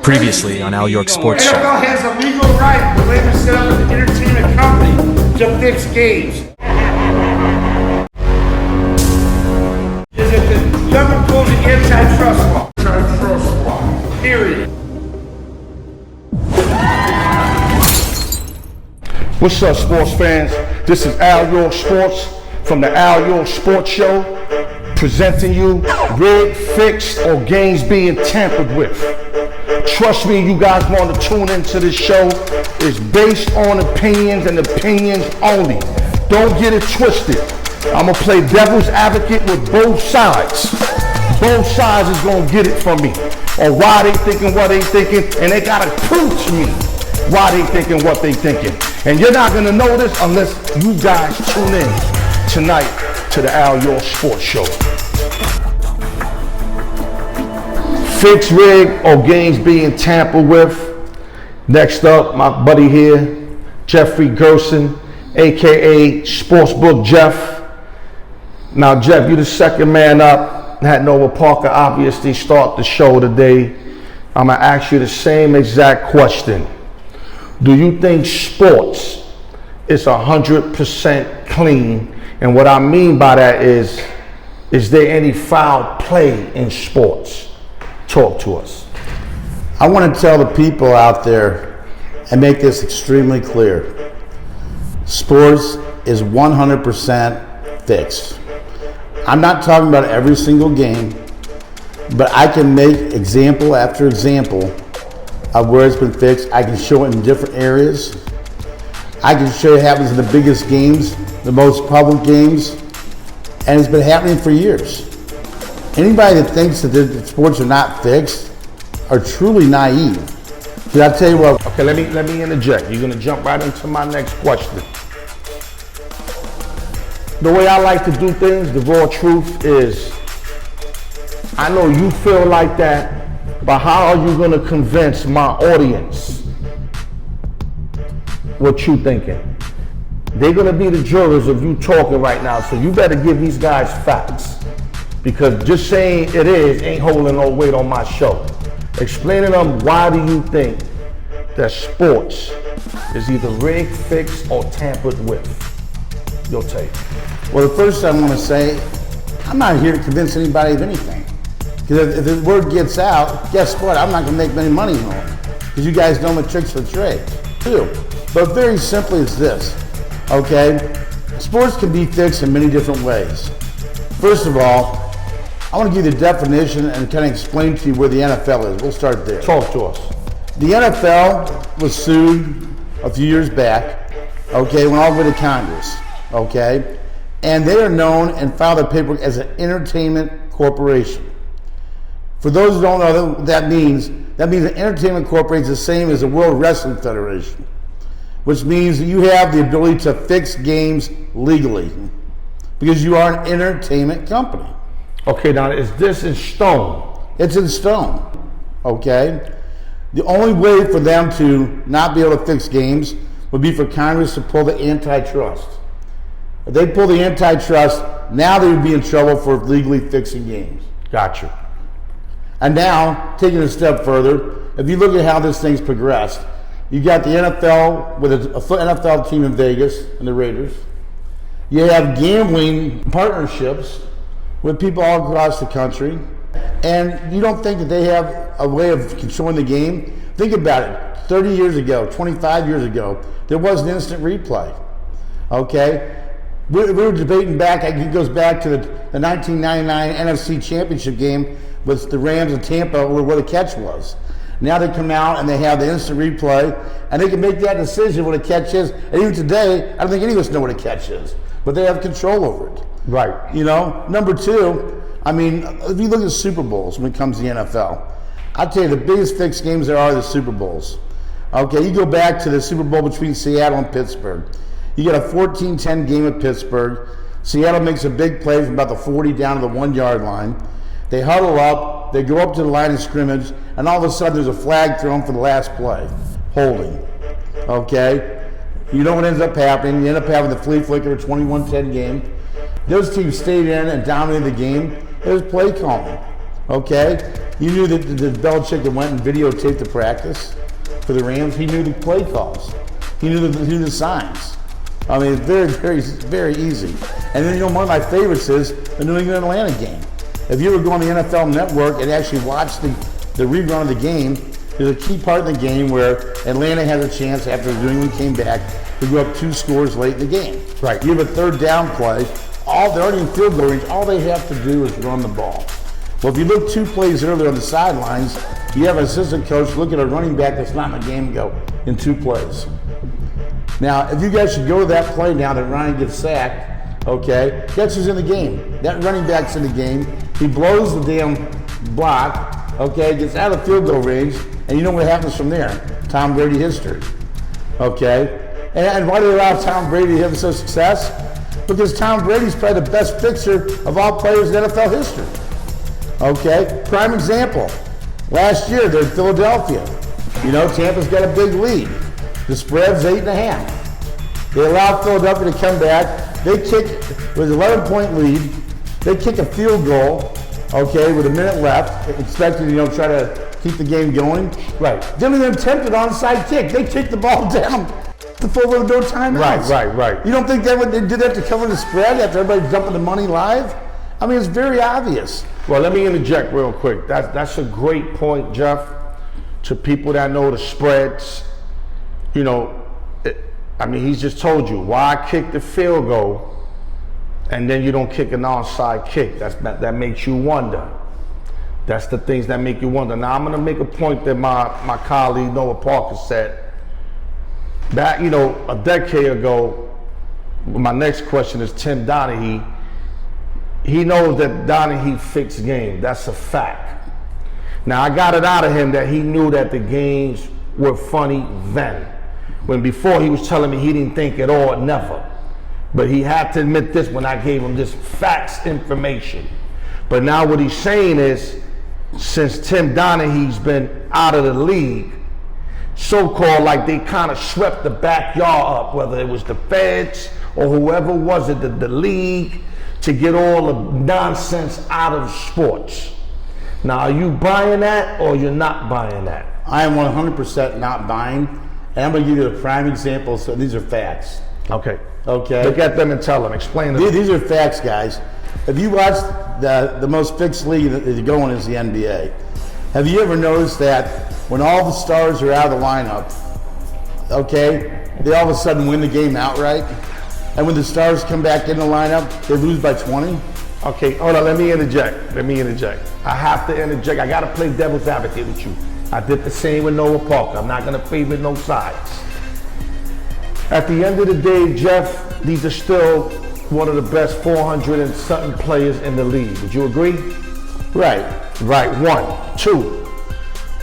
Previously on Al York Sports Show. NFL has a legal right to label itself as an entertainment company to fix games. Is it the government pulls the antitrust law? Antitrust law. Period. What's up, sports fans? This is Al York Sports from the Al York Sports Show, presenting you rigged, fixed, or games being tampered with. Trust me, you guys want to tune into this show. It's based on opinions and opinions only. Don't get it twisted. I'm going to play devil's advocate with both sides. Both sides is going to get it from me on why they thinking what they thinking, and they got to prove to me why they thinking what they thinking. And you're not going to know this unless you guys tune in tonight to the Al York Sports Show. Fixed, rig, or games being tampered with. Next up, my buddy here, Jeffrey Gerson, aka Sportsbook Jeff. Now, Jeff, you're the second man up. Had Nova Parker obviously start the show today. I'm gonna ask you the same exact question. Do you think sports is 100% clean? And what I mean by that is there any foul play in sports? Talk to us. I want to tell the people out there and make this extremely clear. Sports is 100% fixed. I'm not talking about every single game, but I can make example after example of where it's been fixed. I can show it in different areas. I can show it happens in the biggest games, the most public games, and it's been happening for years. Anybody that thinks that the sports are not fixed are truly naive. Did I tell you what? Okay, let me interject. You're gonna jump right into my next question. The way I like to do things, the raw truth is, I know you feel like that, but how are you gonna convince my audience what you thinking? They're gonna be the jurors of you talking right now, so you better give these guys facts. Because just saying it is ain't holding no weight on my show. Explaining them why do you think that sports is either rigged, fixed, or tampered with? Your take. Well, the first thing I want to say, I'm not here to convince anybody of anything. Because if the word gets out, guess what? I'm not going to make any money on it. Because you guys know the tricks of the trade, too. But very simply it's this, okay? Sports can be fixed in many different ways. First of all, I want to give you the definition and kind of explain to you where the NFL is. We'll start there. Talk to us. The NFL was sued a few years back, okay, went all the way to Congress, okay? And they are known and filed their paperwork as an entertainment corporation. For those who don't know what that means an entertainment corporation is the same as the World Wrestling Federation, which means that you have the ability to fix games legally because you are an entertainment company. Okay, now is this in stone? It's in stone, okay? The only way for them to not be able to fix games would be for Congress to pull the antitrust. If they pull the antitrust, now they would be in trouble for legally fixing games. Gotcha. And now, taking it a step further, if you look at how this thing's progressed, you got the NFL with a NFL team in Vegas and the Raiders. You have gambling partnerships with people all across the country, and you don't think that they have a way of controlling the game? Think about it. 30 years ago, 25 years ago, there was an instant replay, okay? We were debating back, it goes back to the 1999 NFC Championship game with the Rams and Tampa where the catch was. Now they come out and they have the instant replay, and they can make that decision what a catch is. And even today, I don't think any of us know what a catch is, but they have control over it. Right. You know, number two, I mean, if you look at Super Bowls when it comes to the NFL, I'll tell you the biggest fixed games there are the Super Bowls. Okay, you go back to the Super Bowl between Seattle and Pittsburgh. You get a 14-10 game at Pittsburgh. Seattle makes a big play from about the 40 down to the 1 yard line. They huddle up, they go up to the line of scrimmage, and all of a sudden there's a flag thrown for the last play. Holding. Okay? You know what ends up happening. You end up having the flea flicker, a 21-10 game. Those teams stayed in and dominated the game. It was play calling. Okay? You knew that Belichick went and videotaped the practice for the Rams. He knew the play calls. He knew the signs. I mean, it's very, very, very easy. And then, one of my favorites is the New England Atlanta game. If you ever go on the NFL Network and actually watch the rerun of the game, there's a key part of the game where Atlanta has a chance after New England came back to go up 2 scores late in the game. Right. You have a third down play. They're already in field goal range. All they have to do is run the ball. Well, if you look 2 plays earlier on the sidelines, you have an assistant coach look at a running back that's not in the game and go, in 2 plays. Now, if you guys should go to that play now that Ryan gets sacked, okay, guess who's in the game? That running back's in the game. He blows the damn block, okay, gets out of field goal range, and you know what happens from there? Tom Brady history, okay? And why do they allow Tom Brady to have such success? Because Tom Brady's probably the best fixer of all players in NFL history, okay? Prime example, last year they're in Philadelphia. Tampa's got a big lead. The spread's 8.5. They allow Philadelphia to come back. They kick with an 11-point lead. They kick a field goal, okay, with a minute left, expecting try to keep the game going. Right. Then they attempt an onside kick. They kick the ball down to full with no timeouts. Right. You don't think they did that to cover the spread after everybody's dumping the money live? I mean, it's very obvious. Well, let me interject real quick. That's a great point, Jeff, to people that know the spreads. He's just told you, why kick the field goal and then you don't kick an onside kick? That makes you wonder. That's the things that make you wonder. Now, I'm going to make a point that my colleague Noah Parker said. That, a decade ago, my next question is Tim Donaghy. He knows that Donaghy fixed game. That's a fact. Now, I got it out of him that he knew that the games were funny then. When before he was telling me he didn't think at all, never. But he had to admit this when I gave him this facts information. But now what he's saying is, since Tim Donaghy's been out of the league, so-called like they kind of swept the backyard up, whether it was the feds or whoever was it, the league, to get all the nonsense out of sports. Now, are you buying that or you're not buying that? I am 100% not buying. And I'm going to give you a prime example. So these are facts. Okay. Okay. Look at them and tell them. Explain to them. These are facts, guys. If you watch the most fixed league that is going is the NBA, have you ever noticed that when all the stars are out of the lineup, okay, they all of a sudden win the game outright? And when the stars come back in the lineup, they lose by 20? Okay, hold on. Let me interject. I have to interject. I got to play devil's advocate with you. I did the same with Noah Parker. I'm not going to favor no sides. At the end of the day, Jeff, these are still one of the best 400 and something players in the league. Would you agree? Right. 1. 2.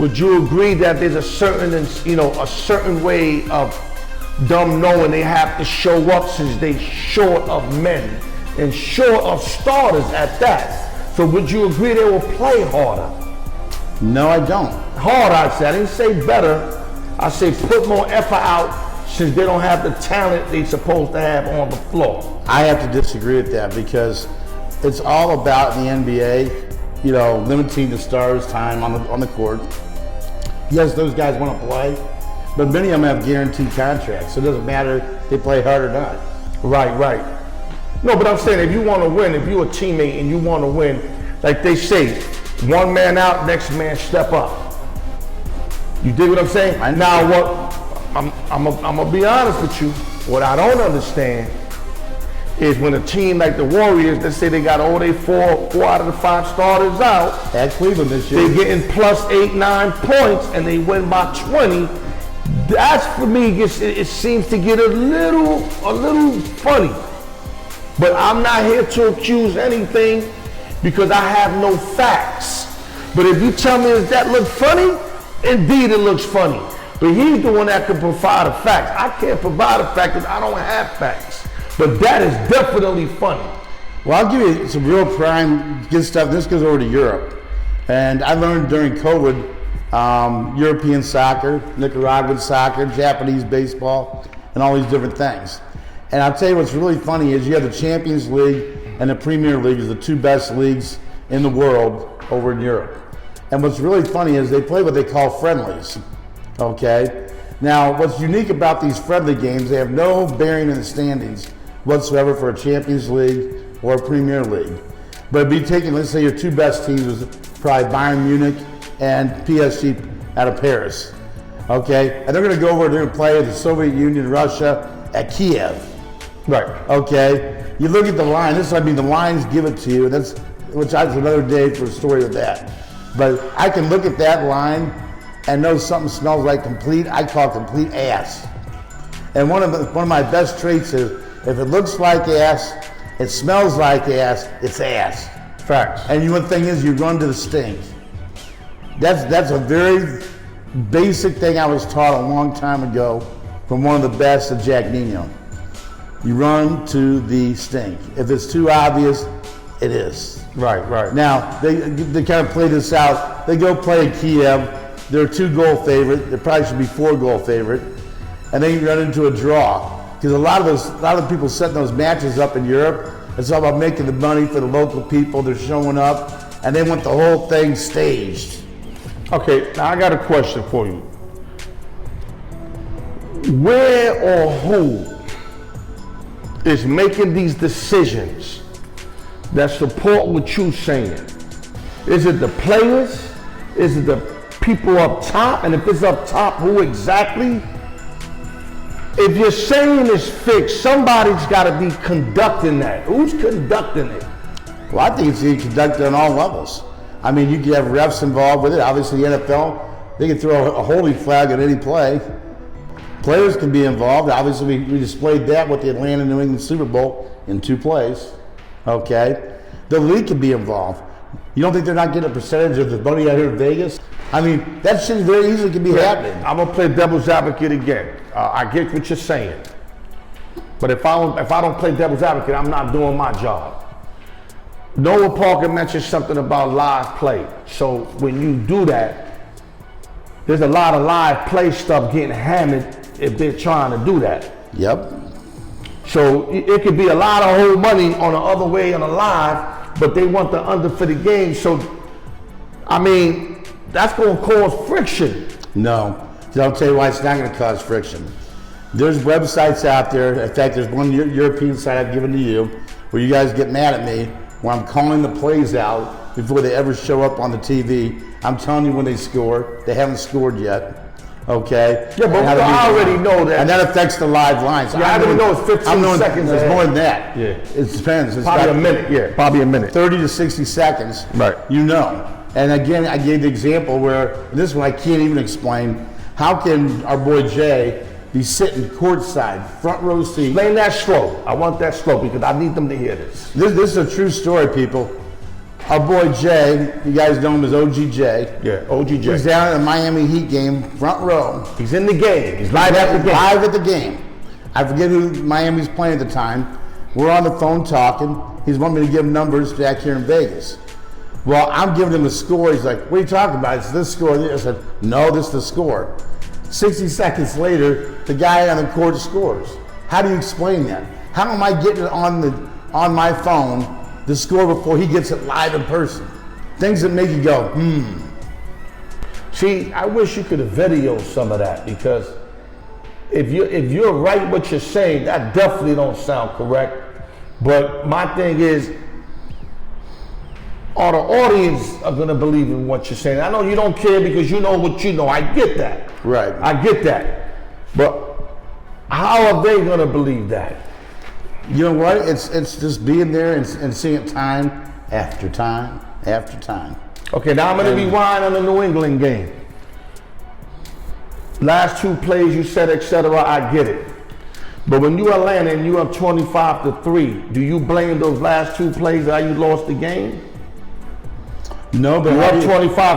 Would you agree that there's a certain way of them knowing they have to show up since they short of men and short of starters at that? So would you agree they will play harder? No, I don't. Hard, I said. I didn't say better. I say put more effort out since they don't have the talent they're supposed to have on the floor. I have to disagree with that because it's all about the NBA, limiting the stars' time on the court. Yes, those guys want to play, but many of them have guaranteed contracts, so it doesn't matter if they play hard or not. Right. No, but I'm saying if you want to win, if you're a teammate and you want to win, like they say, one man out, next man step up. You dig what I'm saying? Now, what I'm gonna be honest with you. What I don't understand is when a team like the Warriors, let's say they got all their four out of the 5 starters out. At Cleveland this year, they're getting plus 8, 9 points, and they win by 20. That's for me. It seems to get a little funny. But I'm not here to accuse anything because I have no facts. But if you tell me does that look funny, indeed it looks funny. But he's the one that can provide the facts. I can't provide a fact because I don't have facts. But that is definitely funny. Well, I'll give you some real prime good stuff. This goes over to Europe. And I learned during COVID, European soccer, Nicaraguan soccer, Japanese baseball, and all these different things. And I'll tell you what's really funny is you have the Champions League and the Premier League is the 2 best leagues in the world, over in Europe. And what's really funny is they play what they call friendlies, okay? Now, what's unique about these friendly games, they have no bearing in the standings whatsoever for a Champions League or a Premier League. But it'd be taking, let's say your two best teams was probably Bayern Munich and PSG out of Paris, okay? And they're gonna go over, they're gonna play the Soviet Union, Russia at Kiev. Right. Okay, you look at the line. The lines give it to you. That's another day for a story of that. But I can look at that line and know something smells like I call it complete ass. And one of my best traits is if it looks like ass, it smells like ass, it's ass. Facts. And one thing is you run to the stink. That's a very basic thing I was taught a long time ago from one of the best of Jack Nino. You run to the stink. If it's too obvious, it is. Right. Now, they kind of play this out. They go play in Kiev. They're a 2-goal favorite. They probably should be 4-goal favorite. And then you run into a draw. Because a lot of people setting those matches up in Europe, it's all about making the money for the local people. They're showing up, and they want the whole thing staged. Okay, now I got a question for you. Where or who is making these decisions that support what you're saying? Is it the players? Is it the people up top? And if it's up top, who exactly? If you're saying it's fixed, somebody's got to be conducting that. Who's conducting it? Well, I think it's being conducted on all levels. I mean, you can have refs involved with it. Obviously, the NFL, they can throw a holding flag at any play. Players can be involved. Obviously, we displayed that with the Atlanta New England Super Bowl in 2 plays. Okay? The league can be involved. You don't think they're not getting a percentage of the money out here in Vegas? I mean, that shit very easily can be happening. I'm gonna play devil's advocate again. I get what you're saying, but if I don't play devil's advocate, I'm not doing my job. Noah Parker mentioned something about live play. So when you do that, there's a lot of live play stuff getting hammered if they're trying to do that. Yep. So it could be a lot of whole money on the other way on the live, but they want the under for the game. So, I mean, that's going to cause friction. No, I'll tell you why it's not going to cause friction. There's websites out there. In fact, there's one European site I've given to you where you guys get mad at me where I'm calling the plays out before they ever show up on the TV. I'm telling you when they score. They haven't scored yet. Okay? Yeah, but I already know that. And that affects the live lines. Yeah, I already know it's 15 seconds. It's more than that. Yeah. It depends. It's probably a minute. Yeah, probably a minute. 30 to 60 seconds. Right. You know. And again, I gave the example where, this one I can't even explain. How can our boy Jay be sitting courtside, front row seat? Explain that slow. I want that slow because I need them to hear this. This is a true story, people. Our boy Jay, you guys know him as OGJ. Yeah, OGJ. He's down at the Miami Heat game, front row. He's in the game. He's live at the game. Live at the game. I forget who Miami's playing at the time. We're on the phone talking. He's wanting me to give him numbers back here in Vegas. Well, I'm giving him the score. He's like, what are you talking about? It's this score. I said, no, this is the score. 60 seconds later, the guy on the court scores. How do you explain that? How am I getting it on my phone, the score, before he gets it live in person? Things that make you go, See, I wish you could have videoed some of that, because if you're right what you're saying, that definitely don't sound correct. But my thing is, all the audience are gonna believe in what you're saying. I know you don't care because you know what you know. I get that. Right. I get that. But how are they gonna believe that? You know what? It's just being there and seeing it time after time after time. Okay, now I'm gonna rewind on the New England game. Last 2 plays you said, etc. I get it. But when you Atlanta and you up 25-3, do you blame those last 2 plays that you lost the game? No, but you're up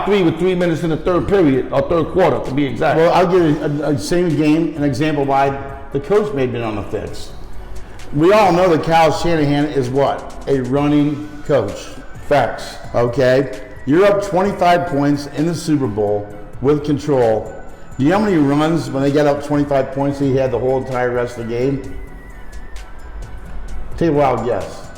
25-3 with 3 minutes in the third period, or third quarter to be exact. Well, I'll give you a same game, an example why the coach may have been on the fence. We all know that Kyle Shanahan is what? A running coach. Facts. Okay? You're up 25 points in the Super Bowl with control. Do you know how many runs when they got up 25 points he had the whole entire rest of the game? Take a wild guess.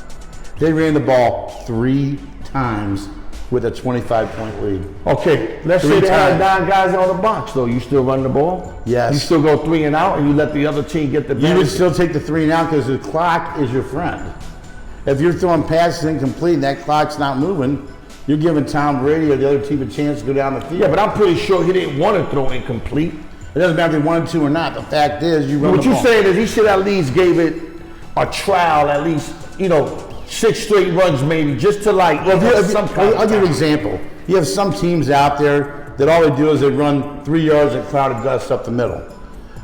They ran the ball 3 times with a 25-point lead. Okay, let's say they had 9 guys on the box, though. You still run the ball? Yes. You still go 3 and out, and you let the other team get the You would advantage? still take the 3 and out because the clock is your friend. If you're throwing passes incomplete and that clock's not moving, you're giving Tom Brady or the other team a chance to go down the field. Yeah, but I'm pretty sure he didn't want to throw incomplete. It doesn't matter if they wanted to or not. The fact is, you run What the you're ball. saying is he should at least gave it a trial, at least, 6 straight runs maybe, just to like, I'll give you an example. You have some teams out there that all they do is they run 3 yards of cloud of dust up the middle.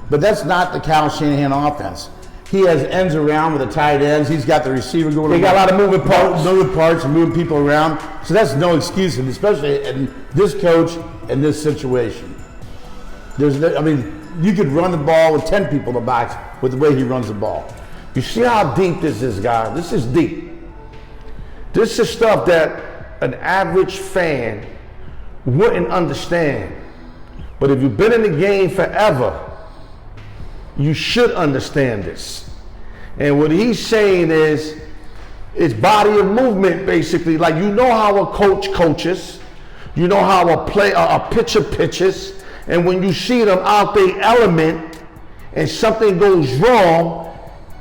But that's not the Kyle Shanahan offense. He has ends around with the tight ends. He's got the receiver going. They got a lot of moving parts. Moving parts and moving people around. So that's no excuse, and especially in this coach in this situation. You could run the ball with 10 people in the box with the way he runs the ball. You see how deep this is, guys? This is deep. This is stuff that an average fan wouldn't understand. But if you've been in the game forever, you should understand this. And what he's saying is, it's body of movement, basically. Like, you know how a coach coaches, you know how a pitcher pitches, and when you see them out their element and something goes wrong,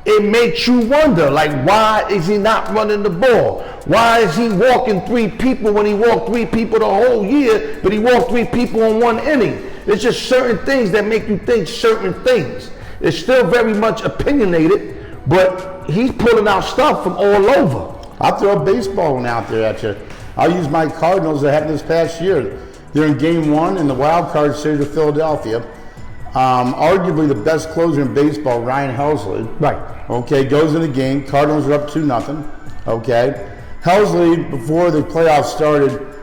it makes you wonder, like, why is he not running the ball? Why is he walking 3 people when he walked 3 people the whole year, but he walked 3 people in 1 inning? It's just certain things that make you think certain things. It's still very much opinionated, but he's pulling out stuff from all over. I'll throw a baseball one out there at you. I'll use my Cardinals that happened this past year. They're in game 1 in the wild card series of Philadelphia. Arguably the best closer in baseball, Ryan Helsley. Right. Okay, goes in the game. Cardinals are up 2-0. Okay. Helsley, before the playoffs started,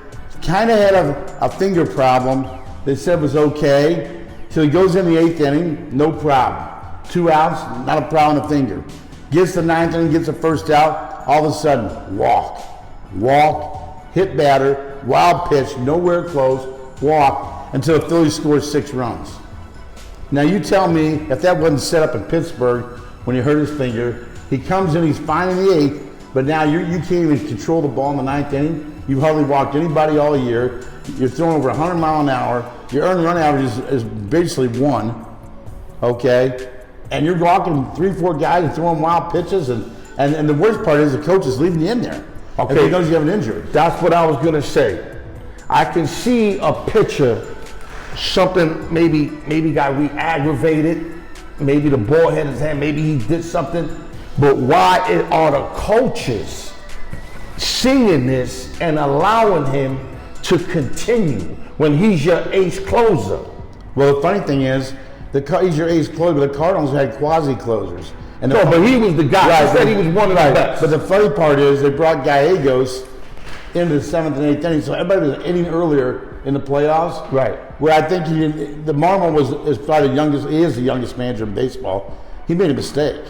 kind of had a finger problem. They said was okay. So he goes in the 8th inning, no problem. 2 outs, not a problem with the finger. Gets the 9th inning, gets the first out. All of a sudden, walk, hit batter, wild pitch, nowhere close, walk, until the Phillies scores 6 runs. Now you tell me if that wasn't set up in Pittsburgh when he hurt his finger, he comes in, he's fine in the 8th, but now you can't even control the ball in the 9th inning. You've hardly walked anybody all year. You're throwing over 100 miles an hour. Your earned run average is basically 1, okay? And you're walking 3-4 guys and throwing wild pitches, and the worst part is the coach is leaving you in there. Okay. If he knows you have an injury. That's what I was gonna say. I can see a pitcher, something maybe got re-aggravated, maybe the ball hit his hand, maybe he did something, but why are the coaches seeing this and allowing him to continue when he's your ace closer? Well, the funny thing is, he's your ace closer, but the Cardinals had quasi-closers. No, but he was the guy. Right, He said he was one of the best. But the funny part is they brought Gallegos into the 7th and 8th inning, so everybody was an inning earlier in the playoffs. Right. Where I think the Marmol is probably the youngest. He is the youngest manager in baseball. He made a mistake.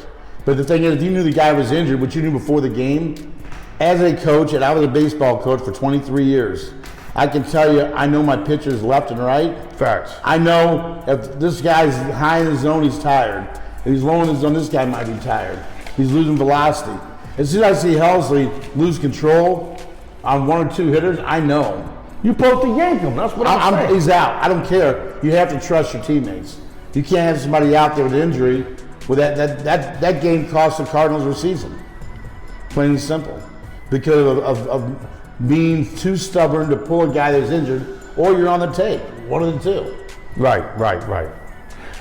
But the thing is, if you knew the guy was injured, what you knew before the game, as a coach, and I was a baseball coach for 23 years, I can tell you, I know my pitchers left and right. Facts. I know if this guy's high in the zone, he's tired. If he's low in the zone, this guy might be tired. He's losing velocity. As soon as I see Helsley lose control on 1 or 2 hitters, I know. You supposed to yank him. That's what I'm saying. He's out. I don't care. You have to trust your teammates. You can't have somebody out there with an injury. Well, that game cost the Cardinals their season. Plain and simple. Because of being too stubborn to pull a guy that's injured, or you're on the tape. One of the two. Right.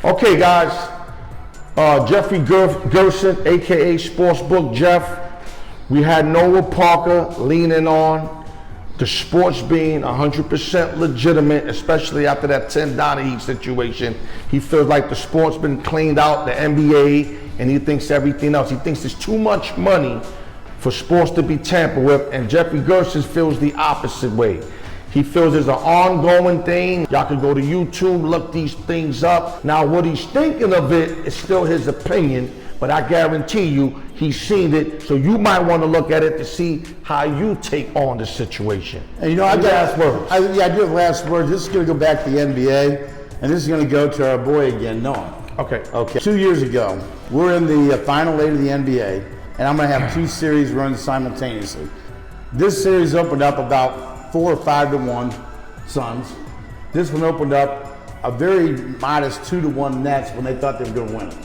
Okay, guys. Jeffrey Gerson, a.k.a. Sportsbook Jeff. We had Noah Parker leaning on the sports being 100% legitimate, especially after that Tim Donaghy situation. He feels like the sport's been cleaned out, the NBA, and he thinks everything else. He thinks there's too much money for sports to be tampered with, and Jeffrey Gerson feels the opposite way. He feels there's an ongoing thing. Y'all can go to YouTube, look these things up. Now, what he's thinking of it is still his opinion, but I guarantee you, he's seen it, so you might want to look at it to see how you take on the situation. And I got last words. I do have last words. This is going to go back to the NBA, and this is going to go to our boy again, Noah. Okay. 2 years ago, we're in the final 8 of the NBA, and I'm going to have 2 series run simultaneously. This series opened up about 4 or 5 to 1 Suns. This one opened up a very modest 2 to 1 Nets when they thought they were going to win it.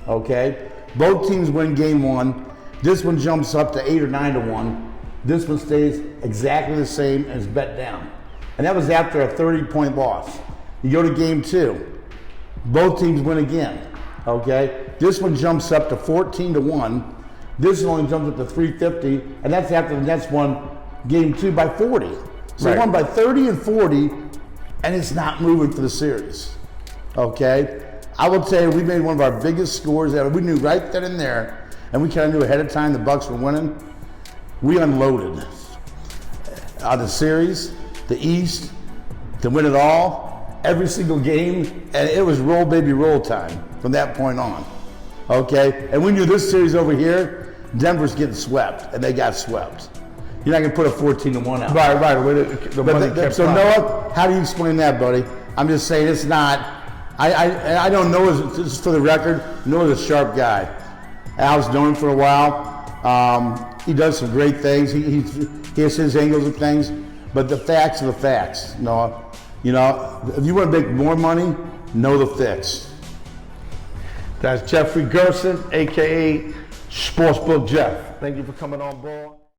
Okay? Both teams win game 1. This one jumps up to 8 or 9 to 1. This one stays exactly the same and is bet down. And that was after a 30-point loss. You go to game 2. Both teams win again. Okay? This one jumps up to 14 to 1. This one only jumps up to 350, and that's after the Nets won game 2 by 40. So they won by 30 and 40, and it's not moving for the series. Okay? I will tell you, we made one of our biggest scores ever. We knew right then and there, and we kind of knew ahead of time the Bucks were winning. We unloaded the series, the East, to win it all, every single game, and it was roll baby roll time from that point on. Okay? And we knew this series over here, Denver's getting swept, and they got swept. You're not going to put a 14 to 1 out. Right. So Noah, how do you explain that, buddy? I'm just saying it's not. I don't know. Just for the record, Noah's a sharp guy. Al's known him for a while. He does some great things. He has his angles of things, but the facts are the facts, Noah. You know, if you want to make more money, know the fix. That's Jeffrey Gerson, a.k.a. Sportsbook Jeff. Thank you for coming on board.